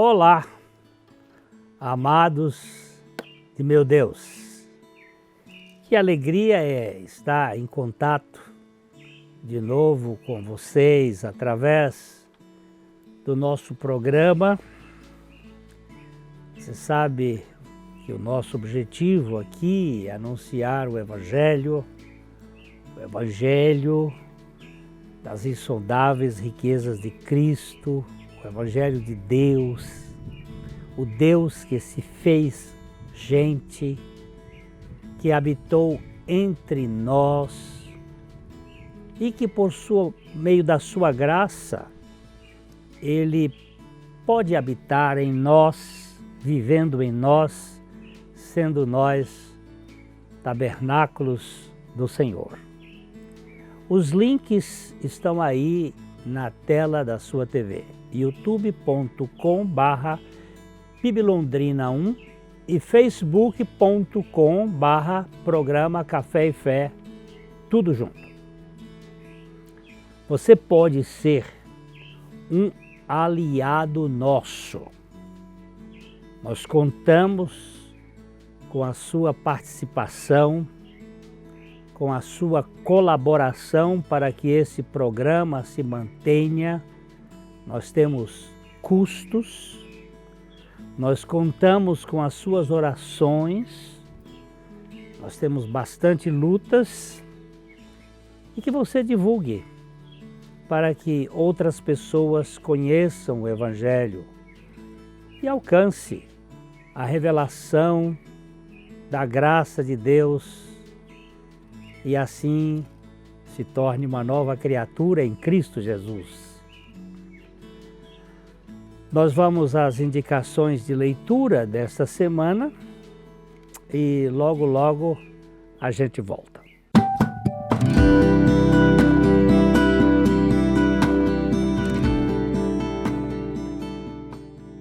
Olá, amados de meu Deus. Que alegria é estar em contato de novo com vocês através do nosso programa. Você sabe que o nosso objetivo aqui é anunciar o Evangelho das insondáveis riquezas de Cristo, o Evangelho de Deus, o Deus que se fez gente, que habitou entre nós e que por meio da sua graça, Ele pode habitar em nós, vivendo em nós, sendo nós tabernáculos do Senhor. Os links estão aí na tela da sua TV, youtube.com/PIBLondrina1 e facebook.com/programa Café e Fé, tudo junto. Você pode ser um aliado nosso. Nós contamos com a sua participação, com a sua colaboração para que esse programa se mantenha. Nós temos custos, nós contamos com as suas orações, nós temos bastante lutas e que você divulgue para que outras pessoas conheçam o Evangelho e alcance a revelação da graça de Deus e assim se torne uma nova criatura em Cristo Jesus. Nós vamos às indicações de leitura desta semana e logo a gente volta.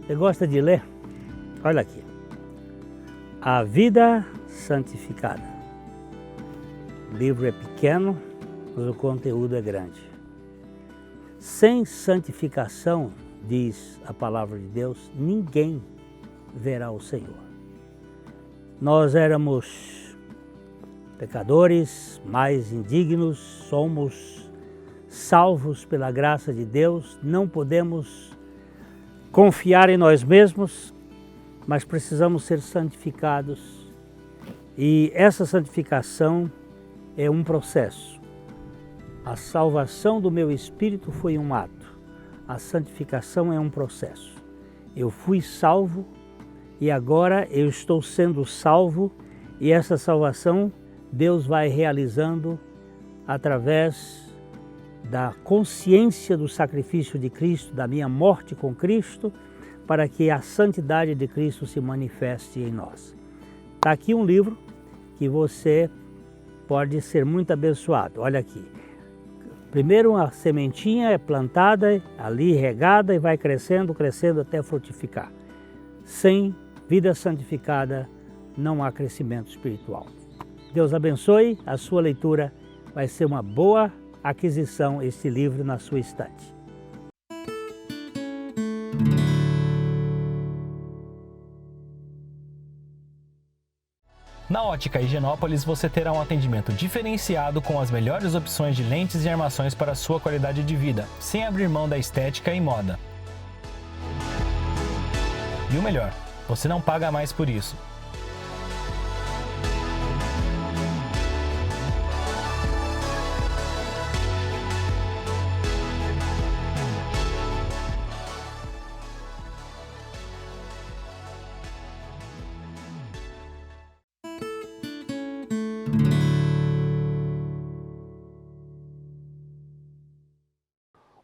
Você gosta de ler? Olha aqui. A Vida Santificada. O livro é pequeno, mas o conteúdo é grande. Sem santificação, diz a palavra de Deus, ninguém verá o Senhor. Nós éramos pecadores, mais indignos, somos salvos pela graça de Deus, não podemos confiar em nós mesmos, mas precisamos ser santificados. E essa santificação é um processo. A salvação do meu espírito foi um ato. A santificação é um processo. Eu fui salvo e agora eu estou sendo salvo e essa salvação Deus vai realizando através da consciência do sacrifício de Cristo, da minha morte com Cristo, para que a santidade de Cristo se manifeste em nós. Está aqui um livro que você pode ser muito abençoado. Olha aqui. Primeiro uma sementinha é plantada, ali regada e vai crescendo até frutificar. Sem vida santificada não há crescimento espiritual. Deus abençoe, a sua leitura vai ser uma boa aquisição, este livro na sua estante. Na Ótica Higienópolis você terá um atendimento diferenciado com as melhores opções de lentes e armações para a sua qualidade de vida, sem abrir mão da estética e moda. E o melhor, você não paga mais por isso.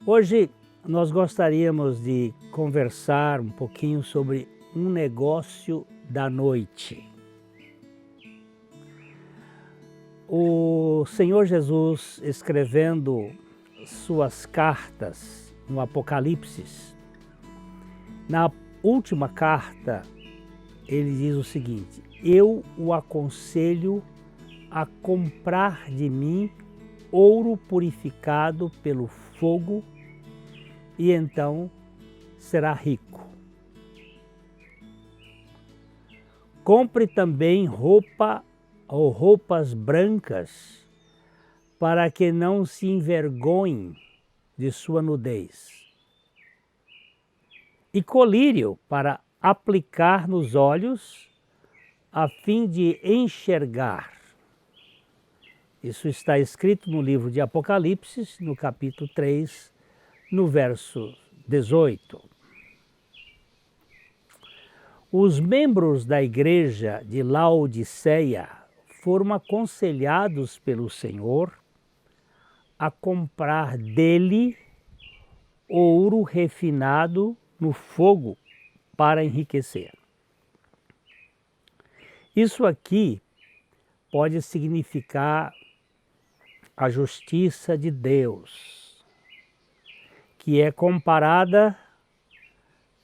Hoje nós gostaríamos de conversar um pouquinho sobre um negócio da noite. O Senhor Jesus, escrevendo suas cartas no Apocalipse, na última carta, ele diz o seguinte: eu o aconselho a comprar de mim ouro purificado pelo fogo e então será rico. Compre também roupa ou roupas brancas, para que não se envergonhe de sua nudez. E colírio para aplicar nos olhos, a fim de enxergar. Isso está escrito no livro de Apocalipse, no capítulo 3, no verso 18. Os membros da igreja de Laodiceia foram aconselhados pelo Senhor a comprar dele ouro refinado no fogo para enriquecer. Isso aqui pode significar a justiça de Deus, que é comparada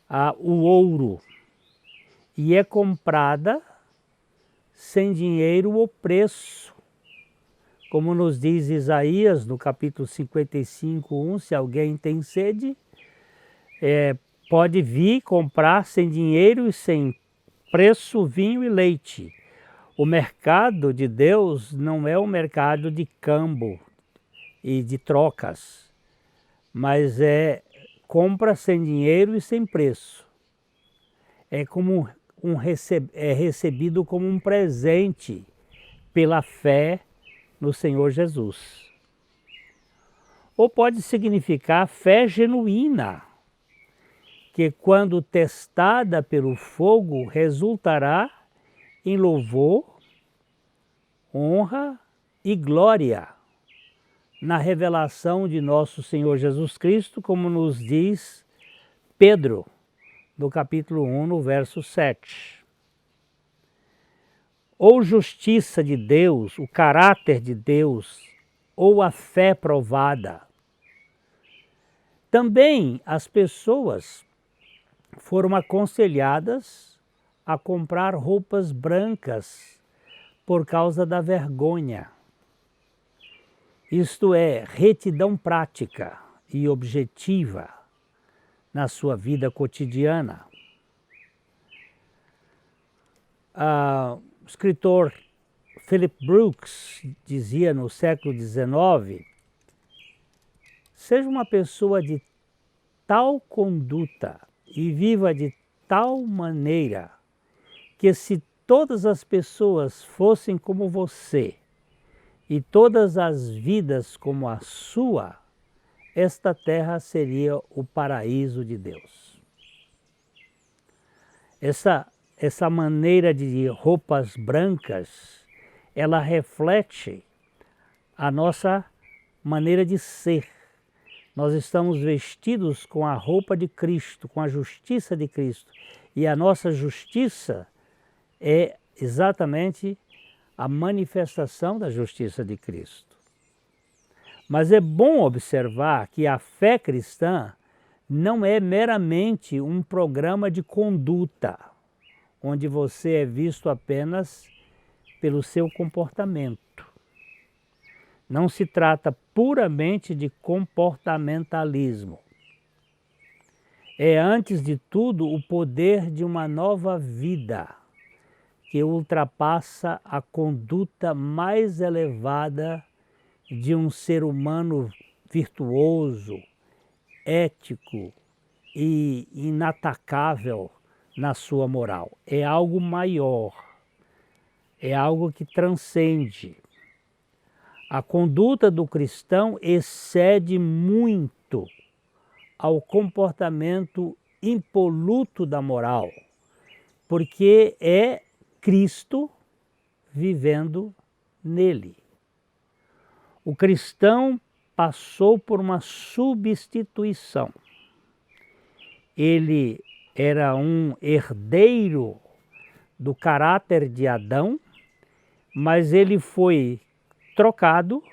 ao ouro e é comprada sem dinheiro ou preço. Como nos diz Isaías no capítulo 55:1, se alguém tem sede, pode vir comprar sem dinheiro e sem preço vinho e leite. O mercado de Deus não é um mercado de câmbio e de trocas, mas é compra sem dinheiro e sem preço. É como é recebido como um presente pela fé no Senhor Jesus. Ou pode significar fé genuína, que quando testada pelo fogo resultará em louvor, honra e glória na revelação de nosso Senhor Jesus Cristo, como nos diz Pedro, no capítulo 1, no verso 7. Ou justiça de Deus, o caráter de Deus, ou a fé provada. Também as pessoas foram aconselhadas a comprar roupas brancas por causa da vergonha. Isto é, retidão prática e objetiva na sua vida cotidiana. O escritor Philip Brooks dizia no século XIX: seja uma pessoa de tal conduta e viva de tal maneira que, se todas as pessoas fossem como você e todas as vidas como a sua, esta terra seria o paraíso de Deus. Essa maneira de roupas brancas, ela reflete a nossa maneira de ser. Nós estamos vestidos com a roupa de Cristo, com a justiça de Cristo. E a nossa justiça é exatamente a manifestação da justiça de Cristo. Mas é bom observar que a fé cristã não é meramente um programa de conduta, onde você é visto apenas pelo seu comportamento. Não se trata puramente de comportamentalismo. É, antes de tudo, o poder de uma nova vida que ultrapassa a conduta mais elevada de um ser humano virtuoso, ético e inatacável na sua moral. É algo maior, é algo que transcende. A conduta do cristão excede muito ao comportamento impoluto da moral, porque é Cristo vivendo nele. O cristão passou por uma substituição. Ele era um herdeiro do caráter de Adão, mas ele foi trocado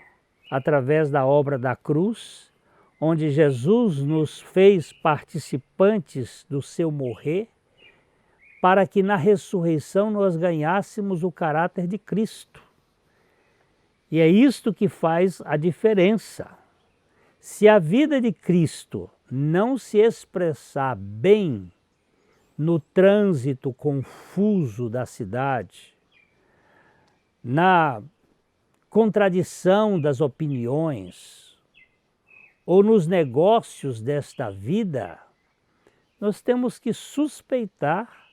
através da obra da cruz, onde Jesus nos fez participantes do seu morrer, para que na ressurreição nós ganhássemos o caráter de Cristo. E é isto que faz a diferença. Se a vida de Cristo não se expressar bem no trânsito confuso da cidade, na contradição das opiniões ou nos negócios desta vida, nós temos que suspeitar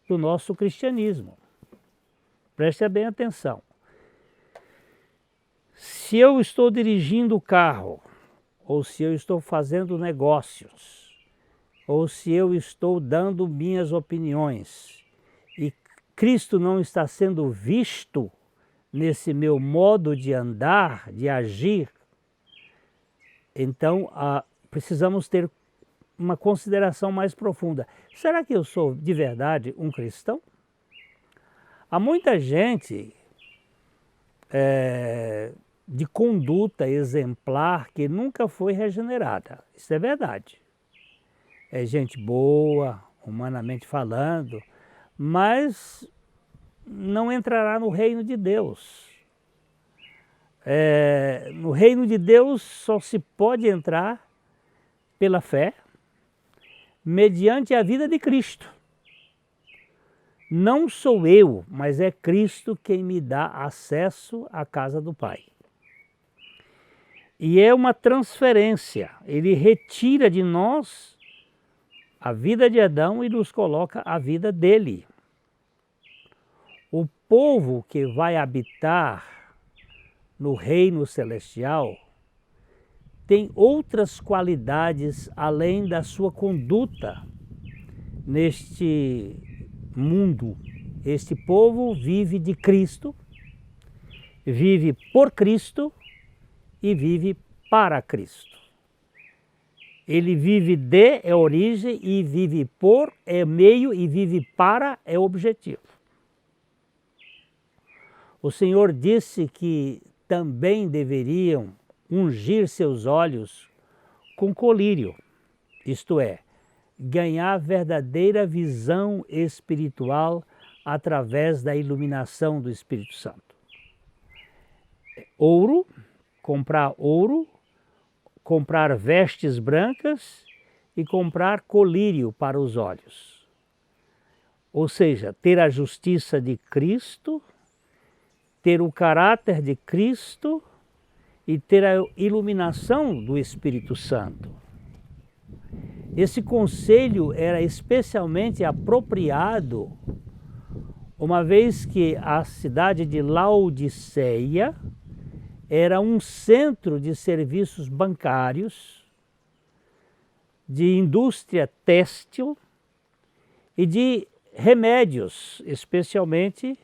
do nosso cristianismo. Preste bem atenção. Se eu estou dirigindo o carro, ou se eu estou fazendo negócios, ou se eu estou dando minhas opiniões, e Cristo não está sendo visto nesse meu modo de andar, de agir, então precisamos ter uma consideração mais profunda. Será que eu sou de verdade um cristão? Há muita gente de conduta exemplar que nunca foi regenerada. Isso é verdade. É gente boa, humanamente falando, mas não entrará no reino de Deus. No reino de Deus só se pode entrar pela fé, mediante a vida de Cristo. Não sou eu, mas é Cristo quem me dá acesso à casa do Pai. E é uma transferência, ele retira de nós a vida de Adão e nos coloca a vida dele. O povo que vai habitar no reino celestial tem outras qualidades além da sua conduta neste mundo. Este povo vive de Cristo, vive por Cristo e vive para Cristo. Ele vive de é origem e vive por é meio e vive para é objetivo. O Senhor disse que também deveriam ungir seus olhos com colírio, isto é, ganhar verdadeira visão espiritual através da iluminação do Espírito Santo. Ouro, comprar vestes brancas e comprar colírio para os olhos. Ou seja, ter a justiça de Cristo, ter o caráter de Cristo e ter a iluminação do Espírito Santo. Esse conselho era especialmente apropriado uma vez que a cidade de Laodiceia era um centro de serviços bancários, de indústria têxtil e de remédios, especialmente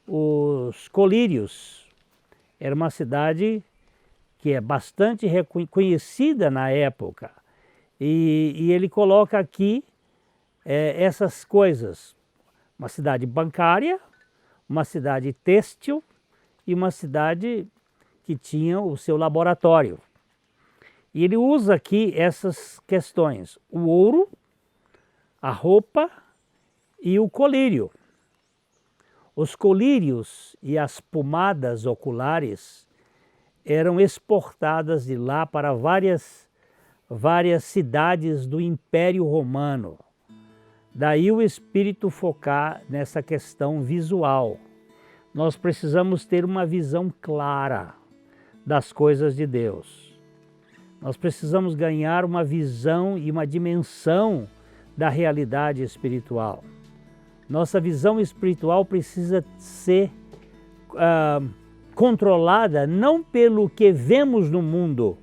os colírios. Era uma cidade que é bastante reconhecida na época. E ele coloca aqui essas coisas. Uma cidade bancária, uma cidade têxtil e uma cidade que tinha o seu laboratório. E ele usa aqui essas questões: o ouro, a roupa e o colírio. Os colírios e as pomadas oculares eram exportadas de lá para várias cidades do Império Romano. Daí o Espírito focar nessa questão visual. Nós precisamos ter uma visão clara das coisas de Deus. Nós precisamos ganhar uma visão e uma dimensão da realidade espiritual. Nossa visão espiritual precisa ser controlada não pelo que vemos no mundo,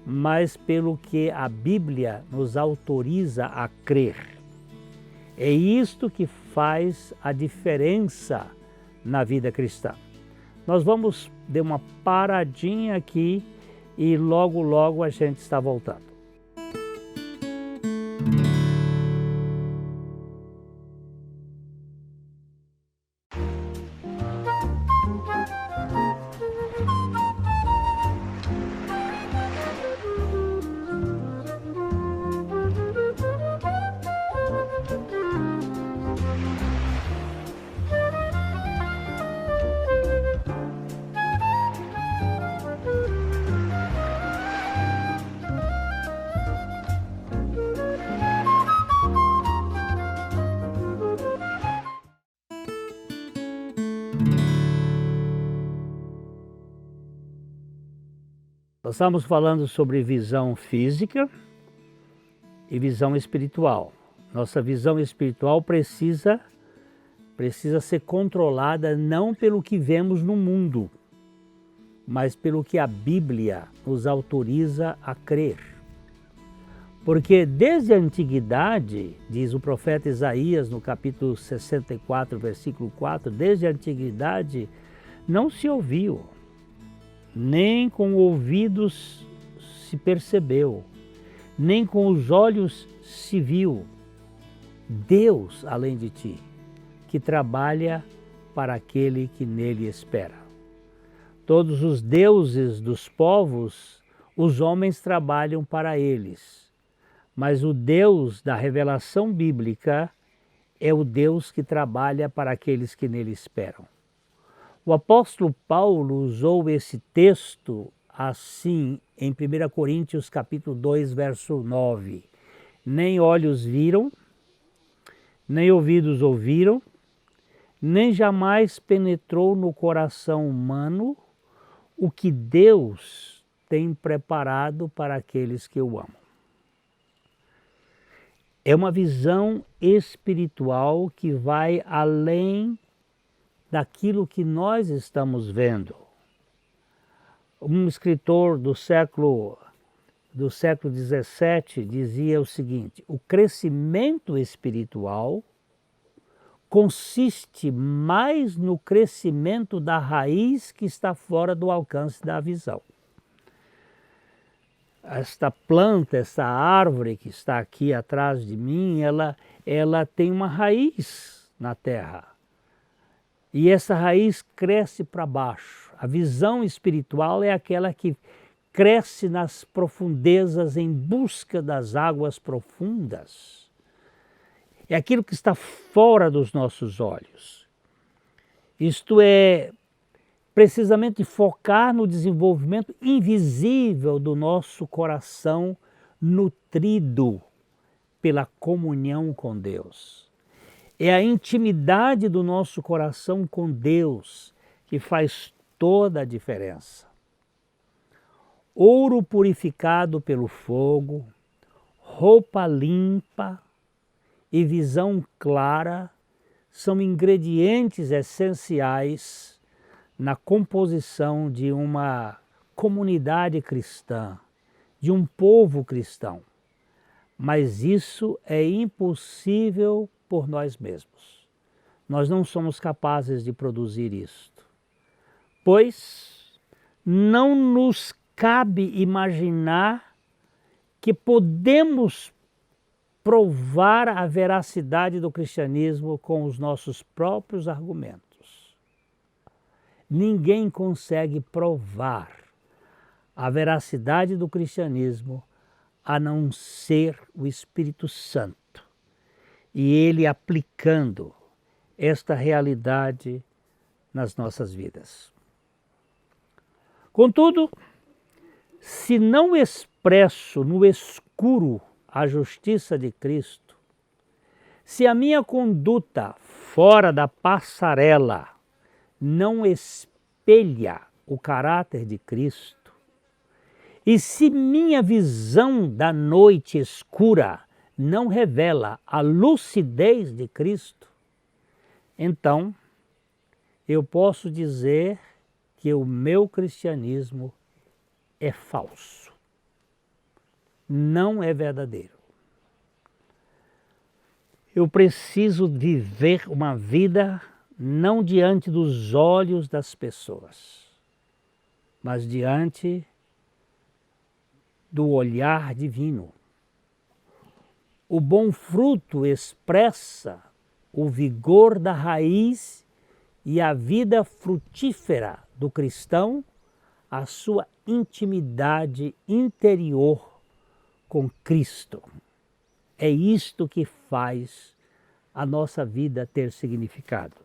mas pelo que a Bíblia nos autoriza a crer. É isto que faz a diferença na vida cristã. Nós vamos dar uma paradinha aqui e logo a gente está voltando. Nós estamos falando sobre visão física e visão espiritual. Nossa visão espiritual precisa ser controlada não pelo que vemos no mundo, mas pelo que a Bíblia nos autoriza a crer. Porque desde a antiguidade, diz o profeta Isaías no capítulo 64, versículo 4, desde a antiguidade não se ouviu, nem com ouvidos se percebeu, nem com os olhos se viu Deus além de ti, que trabalha para aquele que nele espera. Todos os deuses dos povos, os homens trabalham para eles, mas o Deus da revelação bíblica é o Deus que trabalha para aqueles que nele esperam. O apóstolo Paulo usou esse texto assim em 1 Coríntios capítulo 2, verso 9. Nem olhos viram, nem ouvidos ouviram, nem jamais penetrou no coração humano o que Deus tem preparado para aqueles que o amam. É uma visão espiritual que vai além daquilo que nós estamos vendo. Um escritor do século XVII dizia o seguinte: o crescimento espiritual consiste mais no crescimento da raiz que está fora do alcance da visão. Esta planta, essa árvore que está aqui atrás de mim, ela tem uma raiz na terra. E essa raiz cresce para baixo. A visão espiritual é aquela que cresce nas profundezas em busca das águas profundas. É aquilo que está fora dos nossos olhos. Isto é precisamente focar no desenvolvimento invisível do nosso coração nutrido pela comunhão com Deus. É a intimidade do nosso coração com Deus que faz toda a diferença. Ouro purificado pelo fogo, roupa limpa e visão clara são ingredientes essenciais na composição de uma comunidade cristã, de um povo cristão. Mas isso é impossível por nós mesmos. Nós não somos capazes de produzir isto, pois não nos cabe imaginar que podemos provar a veracidade do cristianismo com os nossos próprios argumentos. Ninguém consegue provar a veracidade do cristianismo a não ser o Espírito Santo, e ele aplicando esta realidade nas nossas vidas. Contudo, se não expresso no escuro a justiça de Cristo, se a minha conduta fora da passarela não espelha o caráter de Cristo, e se minha visão da noite escura não revela a lucidez de Cristo, então eu posso dizer que o meu cristianismo é falso, não é verdadeiro. Eu preciso viver uma vida não diante dos olhos das pessoas, mas diante do olhar divino. O bom fruto expressa o vigor da raiz e a vida frutífera do cristão, a sua intimidade interior com Cristo. É isto que faz a nossa vida ter significado.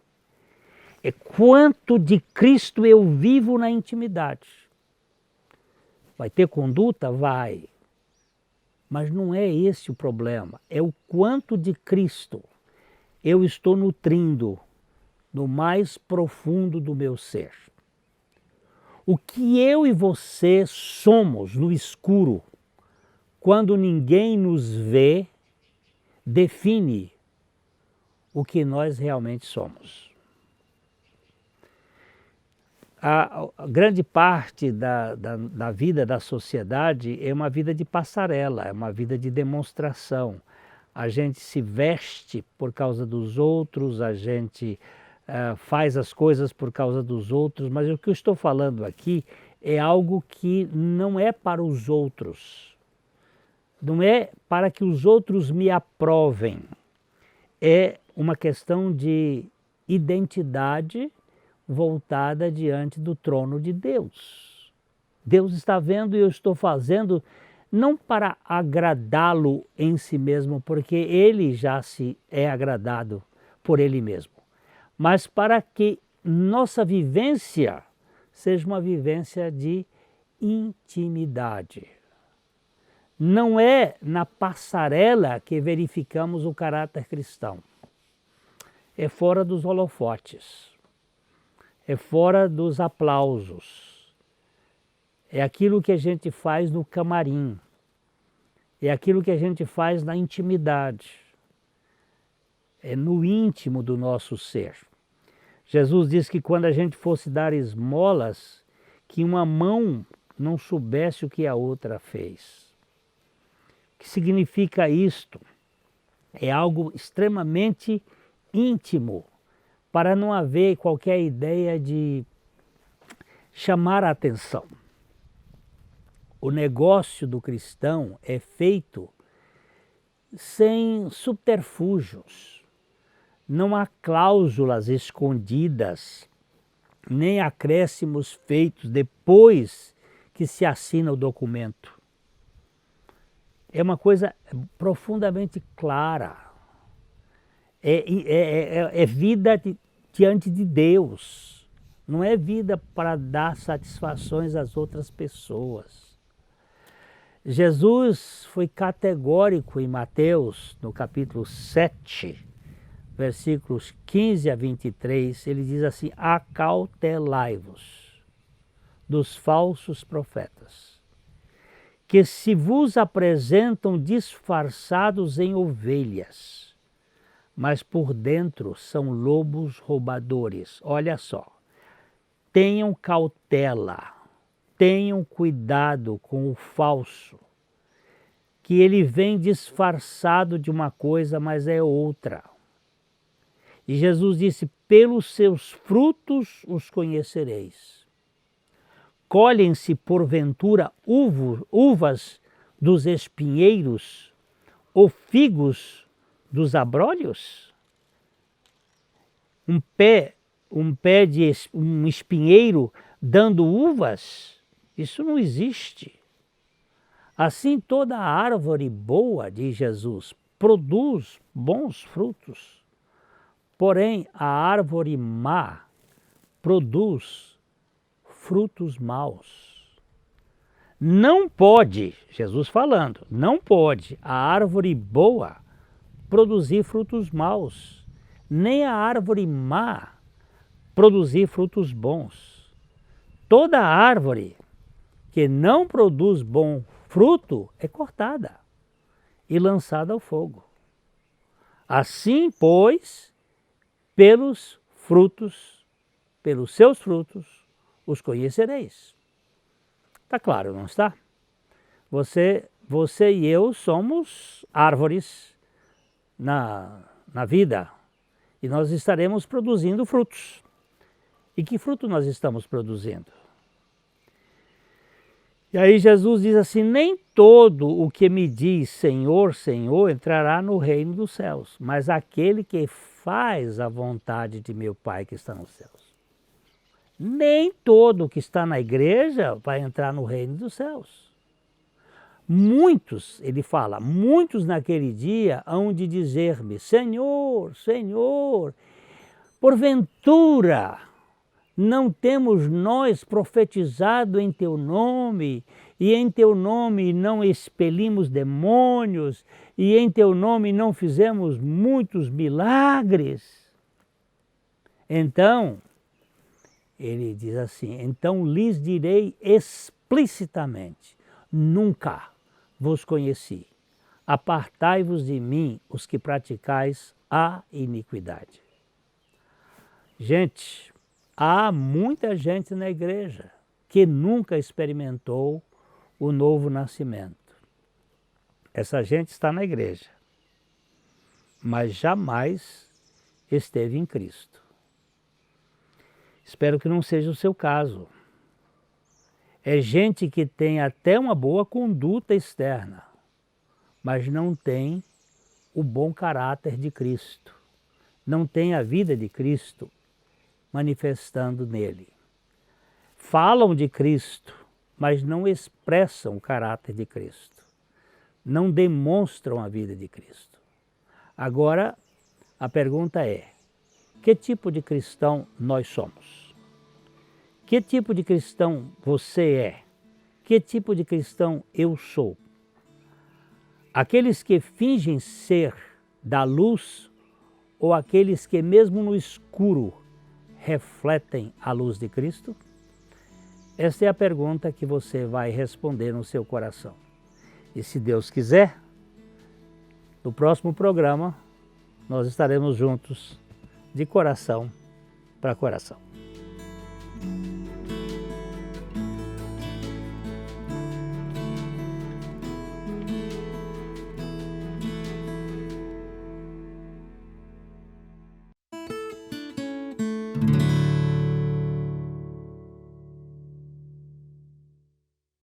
É quanto de Cristo eu vivo na intimidade. Vai ter conduta? Vai. Mas não é esse o problema. É o quanto de Cristo eu estou nutrindo no mais profundo do meu ser. O que eu e você somos no escuro, quando ninguém nos vê, define o que nós realmente somos. A grande parte da vida da sociedade é uma vida de passarela, é uma vida de demonstração. A gente se veste por causa dos outros, a gente faz as coisas por causa dos outros, mas o que eu estou falando aqui é algo que não é para os outros, não é para que os outros me aprovem, é uma questão de identidade voltada diante do trono de Deus. Deus está vendo e eu estou fazendo não para agradá-lo em si mesmo, porque ele já se é agradado por ele mesmo, mas para que nossa vivência seja uma vivência de intimidade. Não é na passarela que verificamos o caráter cristão. É fora dos holofotes. É fora dos aplausos, é aquilo que a gente faz no camarim, é aquilo que a gente faz na intimidade, é no íntimo do nosso ser. Jesus disse que quando a gente fosse dar esmolas, que uma mão não soubesse o que a outra fez. O que significa isto? É algo extremamente íntimo, para não haver qualquer ideia de chamar a atenção. O negócio do cristão é feito sem subterfúgios. Não há cláusulas escondidas, nem acréscimos feitos depois que se assina o documento. É uma coisa profundamente clara. É vida diante de Deus, não é vida para dar satisfações às outras pessoas. Jesus foi categórico em Mateus, no capítulo 7, versículos 15 a 23, ele diz assim: acautelai-vos dos falsos profetas, que se vos apresentam disfarçados em ovelhas, mas por dentro são lobos roubadores. Olha só, tenham cautela, tenham cuidado com o falso, que ele vem disfarçado de uma coisa, mas é outra. E Jesus disse: pelos seus frutos os conhecereis. Colhem-se porventura uvas dos espinheiros ou figos dos abrolhos? Um espinheiro dando uvas? Isso não existe. Assim toda árvore boa, diz Jesus, produz bons frutos. Porém, a árvore má produz frutos maus. Não pode, Jesus falando, não pode a árvore boa produzir frutos maus, nem a árvore má produzir frutos bons. Toda árvore que não produz bom fruto é cortada e lançada ao fogo. Assim, pois, pelos seus frutos, os conhecereis. Está claro, não está? Você e eu somos árvores na vida, e nós estaremos produzindo frutos. E que fruto nós estamos produzindo? E aí Jesus diz assim: nem todo o que me diz Senhor, Senhor entrará no reino dos céus, mas aquele que faz a vontade de meu Pai que está nos céus. Nem todo que está na igreja vai entrar no reino dos céus. Muitos, ele fala, muitos naquele dia hão de dizer-me: Senhor, Senhor, porventura não temos nós profetizado em teu nome, e em teu nome não expelimos demônios, e em teu nome não fizemos muitos milagres? Então, ele diz assim: então lhes direi explicitamente, nunca vos conheci, apartai-vos de mim os que praticais a iniquidade. Gente, há muita gente na igreja que nunca experimentou o novo nascimento. Essa gente está na igreja, mas jamais esteve em Cristo. Espero que não seja o seu caso. É gente que tem até uma boa conduta externa, mas não tem o bom caráter de Cristo, não tem a vida de Cristo manifestando nele. Falam de Cristo, mas não expressam o caráter de Cristo, não demonstram a vida de Cristo. Agora, a pergunta é: que tipo de cristão nós somos? Que tipo de cristão você é? Que tipo de cristão eu sou? Aqueles que fingem ser da luz ou aqueles que mesmo no escuro refletem a luz de Cristo? Esta é a pergunta que você vai responder no seu coração. E se Deus quiser, no próximo programa nós estaremos juntos de coração para coração.